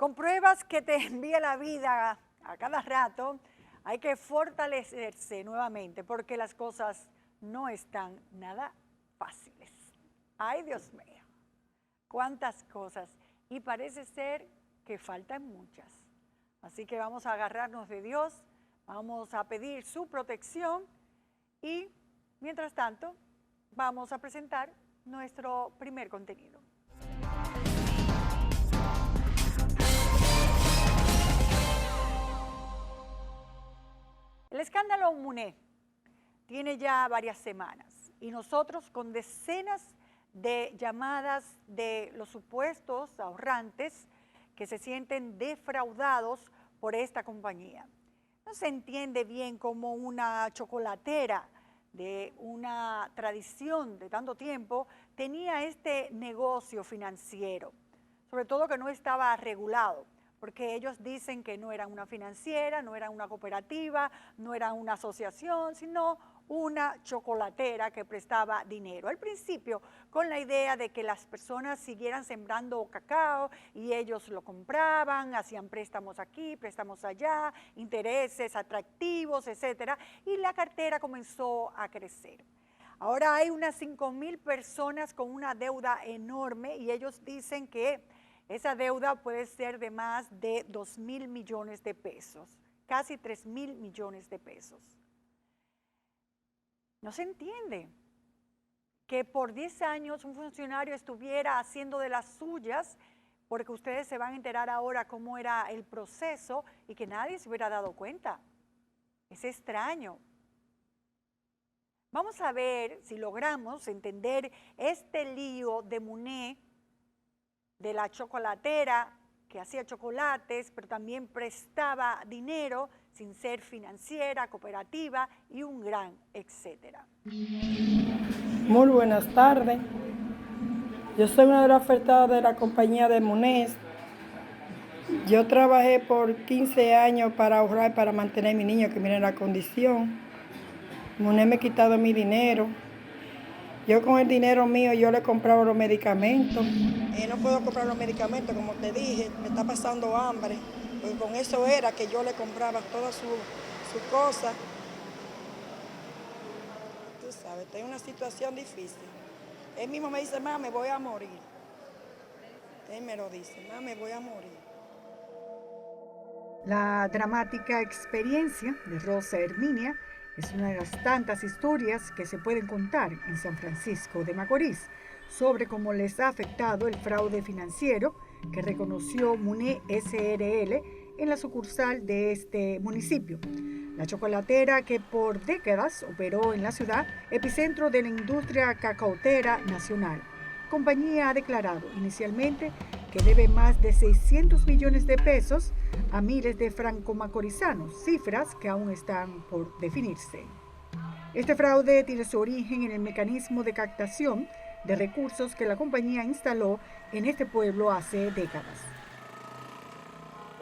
Con pruebas que te envía la vida a cada rato, hay que fortalecerse nuevamente porque las cosas no están nada fáciles. Ay, Dios mío, cuántas cosas. Y parece ser que faltan muchas. Así que vamos a agarrarnos de Dios, vamos a pedir su protección y, mientras tanto, vamos a presentar nuestro primer contenido. El escándalo Muné tiene ya varias semanas y nosotros con decenas de llamadas de los supuestos ahorrantes que se sienten defraudados por esta compañía. No se entiende bien cómo una chocolatera de una tradición de tanto tiempo tenía este negocio financiero, sobre todo que no estaba regulado, porque ellos dicen que no era una financiera, no era una cooperativa, no era una asociación, sino una chocolatera que prestaba dinero. Al principio, con la idea de que las personas siguieran sembrando cacao y ellos lo compraban, hacían préstamos aquí, préstamos allá, intereses atractivos, etcétera, y la cartera comenzó a crecer. Ahora hay unas 5,000 personas con una deuda enorme y ellos dicen que esa deuda puede ser de más de 2,000 millones de pesos, casi 3,000 millones de pesos. No se entiende que por 10 años un funcionario estuviera haciendo de las suyas, porque ustedes se van a enterar ahora cómo era el proceso y que nadie se hubiera dado cuenta. Es extraño. Vamos a ver si logramos entender este lío de Muné, de la chocolatera que hacía chocolates, pero también prestaba dinero sin ser financiera, cooperativa y un gran etcétera. Muy buenas tardes. Yo soy una de las afectadas de la compañía de Muné. Yo trabajé por 15 años para ahorrar, para mantener a mi niño que viene en la condición. Muné me ha quitado mi dinero. Yo con el dinero mío yo le compraba los medicamentos. No puedo comprar los medicamentos, como te dije, me está pasando hambre. Porque con eso era que yo le compraba todas sus cosas. Tú sabes, estoy en una situación difícil. Él mismo me dice, mamá, me voy a morir. Él me lo dice, mamá, me voy a morir. La dramática experiencia de Rosa Herminia es una de las tantas historias que se pueden contar en San Francisco de Macorís sobre cómo les ha afectado el fraude financiero que reconoció Muné SRL en la sucursal de este municipio. La chocolatera que por décadas operó en la ciudad, epicentro de la industria cacautera nacional. Compañía ha declarado inicialmente que debe más de 600 millones de pesos a miles de franco-macorizanos, cifras que aún están por definirse. Este fraude tiene su origen en el mecanismo de captación de recursos que la compañía instaló en este pueblo hace décadas.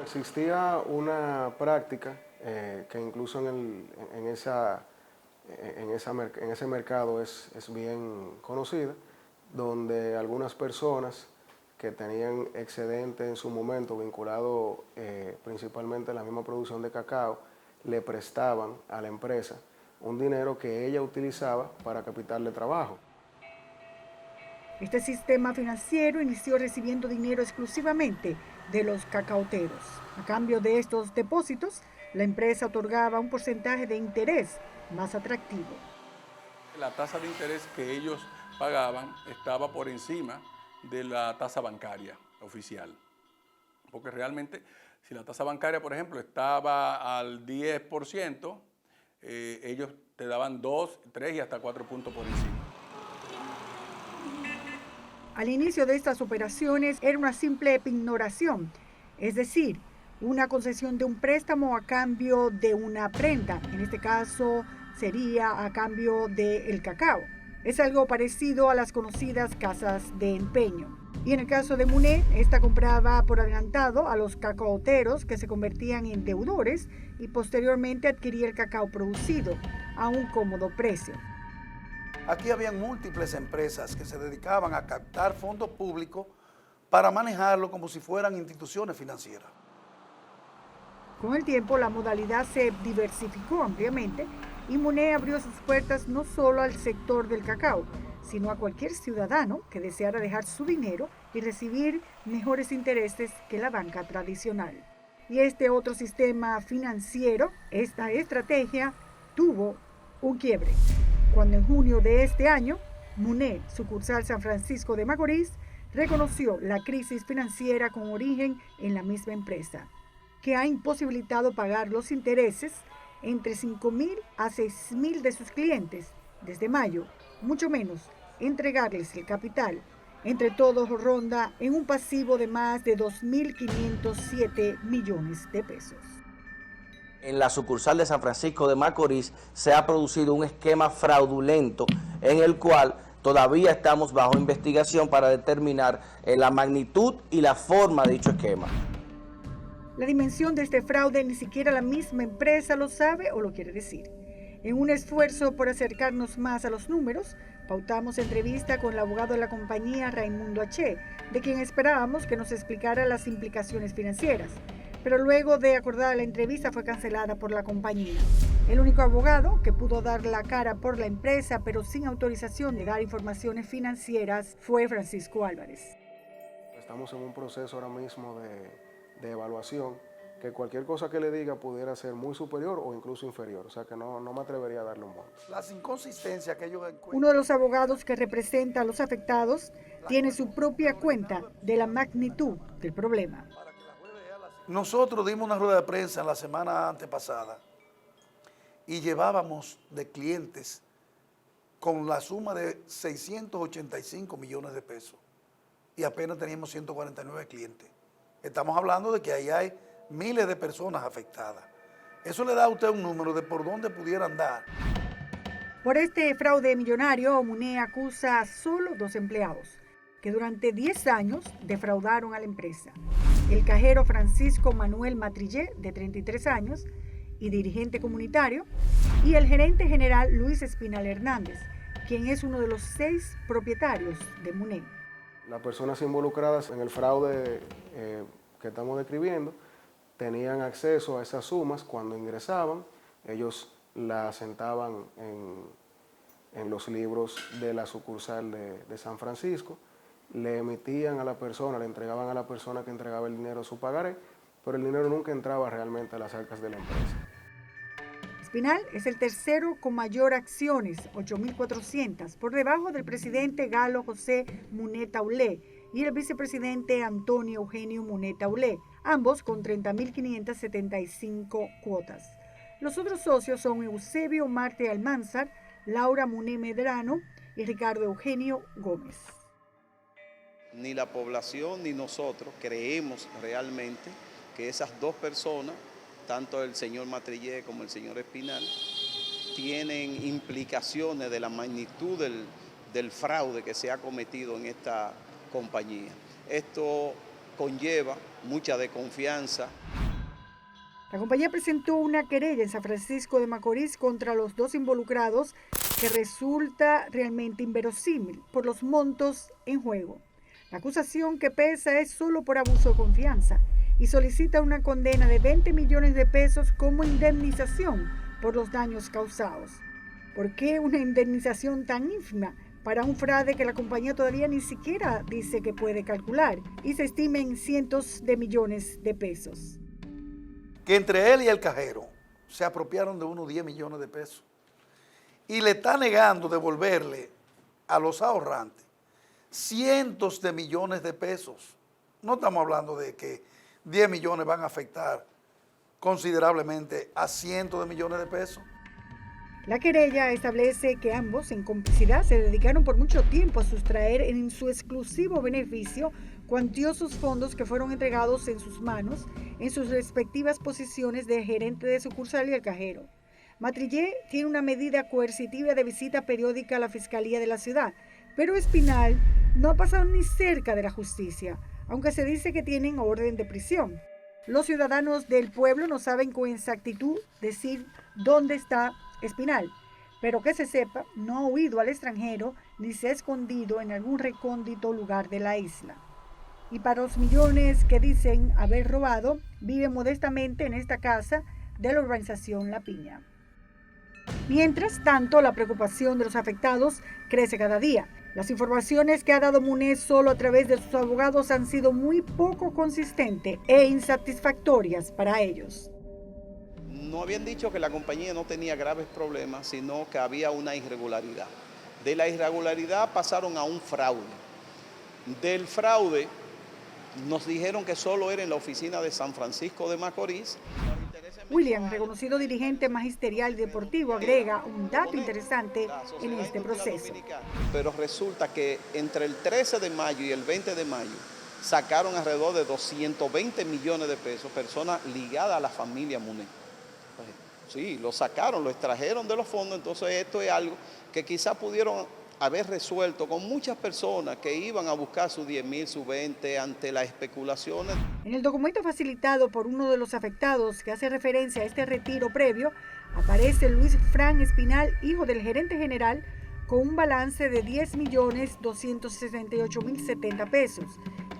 Existía una práctica que incluso en ese mercado es bien conocida, donde algunas personas que tenían excedente en su momento vinculado principalmente a la misma producción de cacao, le prestaban a la empresa un dinero que ella utilizaba para capital trabajo. Este sistema financiero inició recibiendo dinero exclusivamente de los cacauteros. A cambio de estos depósitos, la empresa otorgaba un porcentaje de interés más atractivo. La tasa de interés que ellos pagaban estaba por encima de la tasa bancaria oficial. Porque realmente, si la tasa bancaria, por ejemplo, estaba al 10%, ellos te daban 2, 3 y hasta 4 puntos por encima. Al inicio de estas operaciones era una simple pignoración, es decir, una concesión de un préstamo a cambio de una prenda, en este caso sería a cambio del cacao. Es algo parecido a las conocidas casas de empeño. Y en el caso de Muné, esta compraba por adelantado a los cacaoteros que se convertían en deudores y posteriormente adquiría el cacao producido a un cómodo precio. Aquí habían múltiples empresas que se dedicaban a captar fondos públicos para manejarlo como si fueran instituciones financieras. Con el tiempo, la modalidad se diversificó ampliamente y Monet abrió sus puertas no solo al sector del cacao, sino a cualquier ciudadano que deseara dejar su dinero y recibir mejores intereses que la banca tradicional. Y este otro sistema financiero, esta estrategia, tuvo un quiebre, cuando en junio de este año, Monet, sucursal San Francisco de Macorís, reconoció la crisis financiera con origen en la misma empresa, que ha imposibilitado pagar los intereses entre 5.000 a 6.000 de sus clientes desde mayo, mucho menos entregarles el capital. Entre todos ronda en un pasivo de más de 2.507 millones de pesos. En la sucursal de San Francisco de Macorís se ha producido un esquema fraudulento en el cual todavía estamos bajo investigación para determinar la magnitud y la forma de dicho esquema. La dimensión de este fraude ni siquiera la misma empresa lo sabe o lo quiere decir. En un esfuerzo por acercarnos más a los números, pautamos entrevista con el abogado de la compañía Raimundo H., de quien esperábamos que nos explicara las implicaciones financieras. Pero luego de acordar la entrevista fue cancelada por la compañía. El único abogado que pudo dar la cara por la empresa, pero sin autorización de dar informaciones financieras, fue Francisco Álvarez. Estamos en un proceso ahora mismo de evaluación, que cualquier cosa que le diga pudiera ser muy superior o incluso inferior, o sea que no me atrevería a darle un monto. Las inconsistencias que ellos encuentran. Uno de los abogados que representa a los afectados tiene su propia cuenta de la magnitud del problema. Nosotros dimos una rueda de prensa la semana antepasada y llevábamos de clientes con la suma de 685 millones de pesos y apenas teníamos 149 clientes. Estamos hablando de que ahí hay miles de personas afectadas. Eso le da a usted un número de por dónde pudiera andar. Por este fraude millonario, Monet acusa a solo 2 empleados, que durante 10 años defraudaron a la empresa. El cajero Francisco Manuel Matrillé, de 33 años, y dirigente comunitario, y el gerente general Luis Espinal Hernández, quien es uno de los 6 propietarios de Monet. Las personas involucradas en el fraude que estamos describiendo tenían acceso a esas sumas cuando ingresaban, ellos las asentaban en los libros de la sucursal de San Francisco, le emitían a la persona, le entregaban a la persona que entregaba el dinero su pagaré, pero el dinero nunca entraba realmente a las arcas de la empresa. Espinal es el tercero con mayor acciones, 8.400, por debajo del presidente Galo José Monet Taulé y el vicepresidente Antonio Eugenio Monet Taulé, ambos con 30.575 cuotas. Los otros socios son Eusebio Marte Almanzar, Laura Monet Medrano y Ricardo Eugenio Gómez. Ni la población ni nosotros creemos realmente que esas 2 personas, tanto el señor Matrillé como el señor Espinal, tienen implicaciones de la magnitud del fraude que se ha cometido en esta compañía. Esto conlleva mucha desconfianza. La compañía presentó una querella en San Francisco de Macorís contra los 2 involucrados que resulta realmente inverosímil por los montos en juego. La acusación que pesa es solo por abuso de confianza y solicita una condena de 20 millones de pesos como indemnización por los daños causados. ¿Por qué una indemnización tan ínfima para un fraude que la compañía todavía ni siquiera dice que puede calcular y se estima en cientos de millones de pesos? Que entre él y el cajero se apropiaron de unos 10 millones de pesos y le está negando devolverle a los ahorrantes cientos de millones de pesos. No estamos hablando de que 10 millones van a afectar considerablemente a cientos de millones de pesos. La querella establece que ambos, en complicidad, se dedicaron por mucho tiempo a sustraer en su exclusivo beneficio cuantiosos fondos que fueron entregados en sus manos en sus respectivas posiciones de gerente de sucursal y el cajero. Matrillé tiene una medida coercitiva de visita periódica a la Fiscalía de la ciudad, pero Espinal no ha pasado ni cerca de la justicia, aunque se dice que tienen orden de prisión. Los ciudadanos del pueblo no saben con exactitud decir dónde está Espinal, pero que se sepa, no ha huido al extranjero ni se ha escondido en algún recóndito lugar de la isla. Y para los millones que dicen haber robado, viven modestamente en esta casa de la urbanización La Piña. Mientras tanto, la preocupación de los afectados crece cada día. Las informaciones que ha dado MUNE solo a través de sus abogados han sido muy poco consistentes e insatisfactorias para ellos. No habían dicho que la compañía no tenía graves problemas, sino que había una irregularidad. De la irregularidad pasaron a un fraude. Del fraude nos dijeron que solo era en la oficina de San Francisco de Macorís. William, reconocido dirigente magisterial y deportivo, agrega un dato interesante en este proceso. Pero resulta que entre el 13 de mayo y el 20 de mayo sacaron alrededor de 220 millones de pesos, personas ligadas a la familia MUNE. Sí, lo sacaron, lo extrajeron de los fondos, entonces esto es algo que quizás pudieron haber resuelto con muchas personas que iban a buscar sus 10.000, sus 20 ante las especulaciones. En el documento facilitado por uno de los afectados que hace referencia a este retiro previo, aparece Luis Fran Espinal, hijo del gerente general, con un balance de 10.268.070 pesos,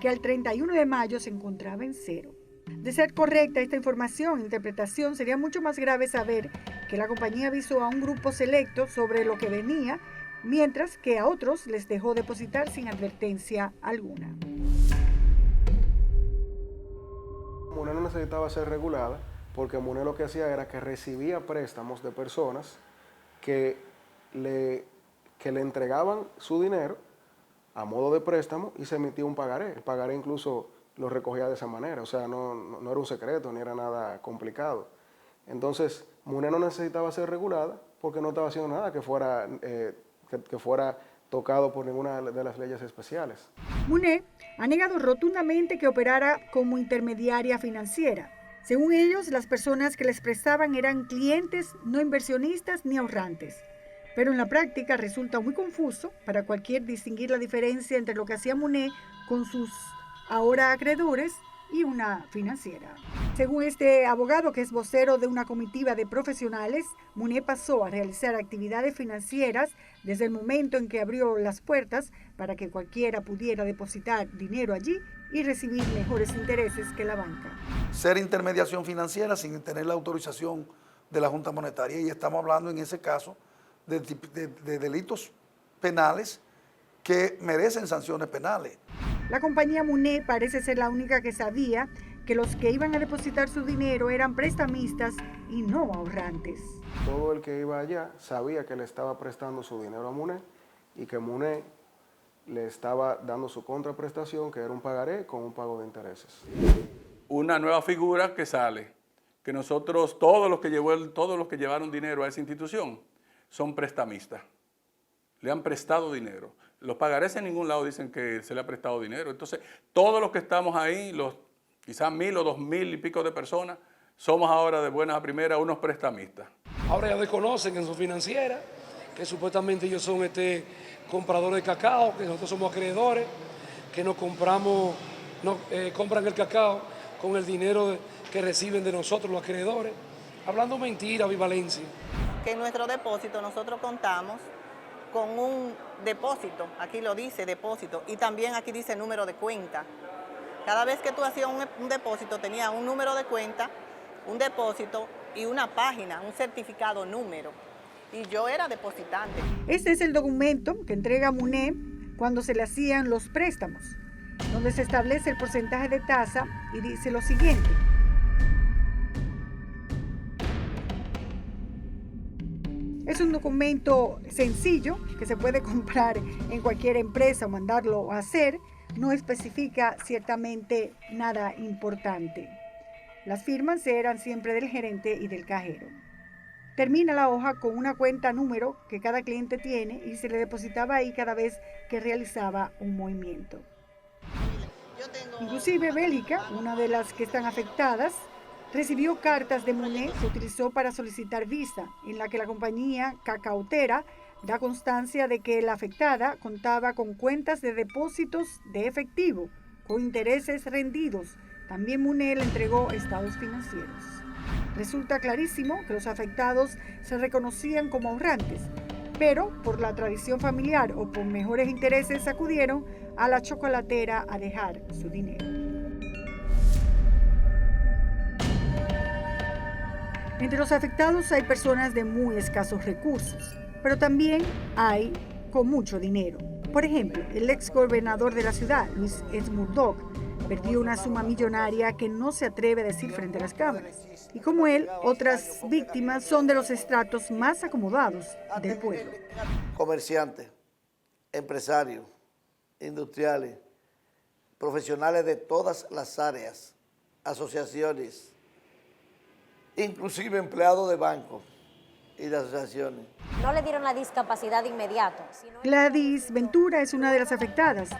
que al 31 de mayo se encontraba en cero. De ser correcta esta información e interpretación, sería mucho más grave saber que la compañía avisó a un grupo selecto sobre lo que venía, mientras que a otros les dejó depositar sin advertencia alguna. MUNE no necesitaba ser regulada porque MUNE lo que hacía era que recibía préstamos de personas que le entregaban su dinero a modo de préstamo y se emitía un pagaré. El pagaré incluso lo recogía de esa manera, o sea, no era un secreto ni era nada complicado. Entonces, MUNE no necesitaba ser regulada porque no estaba haciendo nada que fuera tocado por ninguna de las leyes especiales. MUNE ha negado rotundamente que operara como intermediaria financiera. Según ellos, las personas que les prestaban eran clientes, no inversionistas ni ahorrantes. Pero en la práctica resulta muy confuso para cualquiera distinguir la diferencia entre lo que hacía MUNE con sus ahora acreedores y una financiera. Según este abogado, que es vocero de una comitiva de profesionales, MUNE pasó a realizar actividades financieras desde el momento en que abrió las puertas para que cualquiera pudiera depositar dinero allí y recibir mejores intereses que la banca. Ser intermediación financiera sin tener la autorización de la Junta Monetaria, y estamos hablando en ese caso de delitos penales que merecen sanciones penales. La compañía MUNE parece ser la única que sabía que los que iban a depositar su dinero eran prestamistas y no ahorrantes. Todo el que iba allá sabía que le estaba prestando su dinero a MUNE y que MUNE le estaba dando su contraprestación, que era un pagaré con un pago de intereses. Una nueva figura que sale, que nosotros, todos los que llevaron dinero a esa institución, son prestamistas. Le han prestado dinero. Los pagarés en ningún lado dicen que se le ha prestado dinero. Entonces, todos los que estamos ahí, los quizás 1.000 o 2.000 y pico de personas, somos ahora de buenas a primeras unos prestamistas. Ahora ya desconocen en su financiera que supuestamente ellos son compradores de cacao, que nosotros somos acreedores, que compran el cacao con el dinero que reciben de nosotros los acreedores. Hablando mentira, Vivalencia. Que en nuestro depósito nosotros contamos con un depósito, aquí lo dice depósito, y también aquí dice número de cuenta. Cada vez que tú hacías un depósito tenía un número de cuenta, un depósito y una página, un certificado número. Y yo era depositante. Este es el documento que entrega MUNE cuando se le hacían los préstamos, donde se establece el porcentaje de tasa y dice lo siguiente. Es un documento sencillo que se puede comprar en cualquier empresa o mandarlo a hacer. No especifica ciertamente nada importante. Las firmas eran siempre del gerente y del cajero. Termina la hoja con una cuenta número que cada cliente tiene y se le depositaba ahí cada vez que realizaba un movimiento. Inclusive Bélica, una de las que están afectadas, recibió cartas de MUNE que utilizó para solicitar visa, en la que la compañía cacautera da constancia de que la afectada contaba con cuentas de depósitos de efectivo, con intereses rendidos. También MUNE le entregó estados financieros. Resulta clarísimo que los afectados se reconocían como ahorrantes, pero por la tradición familiar o por mejores intereses acudieron a la chocolatera a dejar su dinero. Entre los afectados hay personas de muy escasos recursos, pero también hay con mucho dinero. Por ejemplo, el ex gobernador de la ciudad, Luis S. Murdoch, perdió una suma millonaria que no se atreve a decir frente a las cámaras. Y como él, otras víctimas son de los estratos más acomodados del pueblo. Comerciantes, empresarios, industriales, profesionales de todas las áreas, asociaciones, inclusive empleados de bancos y de asociaciones. No le dieron la discapacidad de inmediato. Gladys Ventura es una de las afectadas.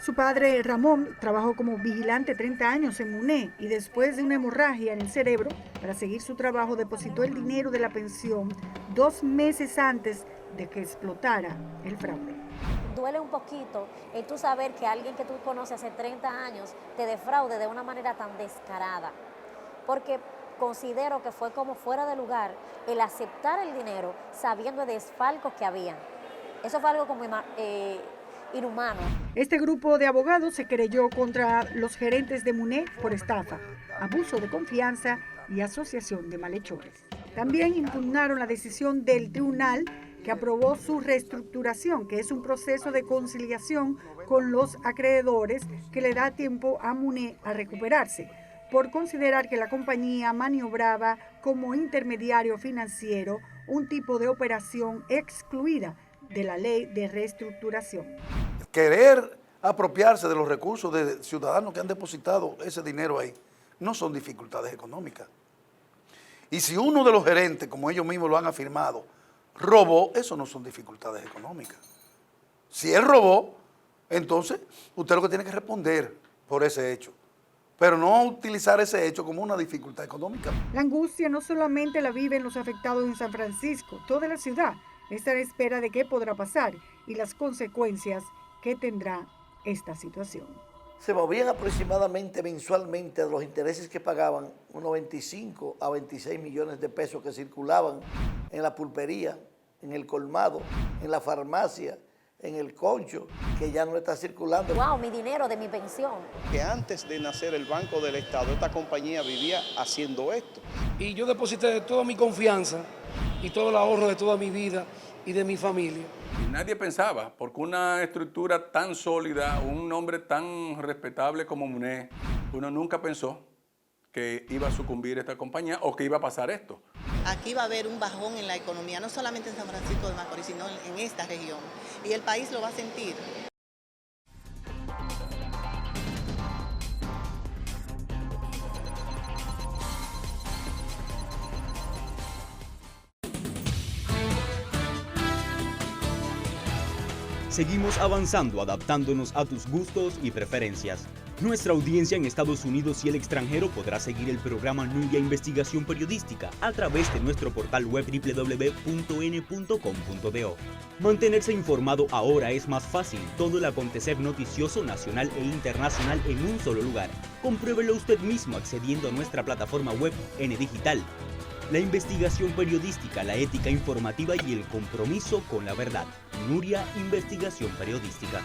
Su padre, Ramón, trabajó como vigilante 30 años en MUNE y después de una hemorragia en el cerebro, para seguir su trabajo, depositó el dinero de la pensión 2 meses antes de que explotara el fraude. Duele un poquito el tú saber que alguien que tú conoces hace 30 años te defraude de una manera tan descarada, porque considero que fue como fuera de lugar el aceptar el dinero sabiendo de desfalcos que habían. Eso fue algo como inhumano. Este grupo de abogados se querelló contra los gerentes de MUNE por estafa, abuso de confianza y asociación de malhechores. También impugnaron la decisión del tribunal que aprobó su reestructuración, que es un proceso de conciliación con los acreedores que le da tiempo a MUNE a recuperarse, por considerar que la compañía maniobraba como intermediario financiero, un tipo de operación excluida de la ley de reestructuración. Querer apropiarse de los recursos de ciudadanos que han depositado ese dinero ahí no son dificultades económicas. Y si uno de los gerentes, como ellos mismos lo han afirmado, robó, eso no son dificultades económicas. Si él robó, entonces usted lo que tiene que responder por ese hecho, pero no utilizar ese hecho como una dificultad económica. La angustia no solamente la viven los afectados en San Francisco, toda la ciudad está en espera de qué podrá pasar y las consecuencias que tendrá esta situación. Se movían aproximadamente mensualmente de los intereses que pagaban unos 25 a 26 millones de pesos que circulaban en la pulpería, en el colmado, en la farmacia, en el concho, que ya no está circulando. Wow, mi dinero de mi pensión. Que antes de nacer el Banco del Estado, esta compañía vivía haciendo esto. Y yo deposité toda mi confianza y todo el ahorro de toda mi vida y de mi familia. Y nadie pensaba, porque una estructura tan sólida, un nombre tan respetable como MUNE, uno nunca pensó que iba a sucumbir esta compañía o que iba a pasar esto. Aquí va a haber un bajón en la economía, no solamente en San Francisco de Macorís, sino en esta región. Y el país lo va a sentir. Seguimos avanzando, adaptándonos a tus gustos y preferencias. Nuestra audiencia en Estados Unidos y el extranjero podrá seguir el programa Nuria Investigación Periodística a través de nuestro portal web www.n.com.do. Mantenerse informado ahora es más fácil, todo el acontecer noticioso nacional e internacional en un solo lugar. Compruébelo usted mismo accediendo a nuestra plataforma web N Digital. La investigación periodística, la ética informativa y el compromiso con la verdad. Nuria Investigación Periodística.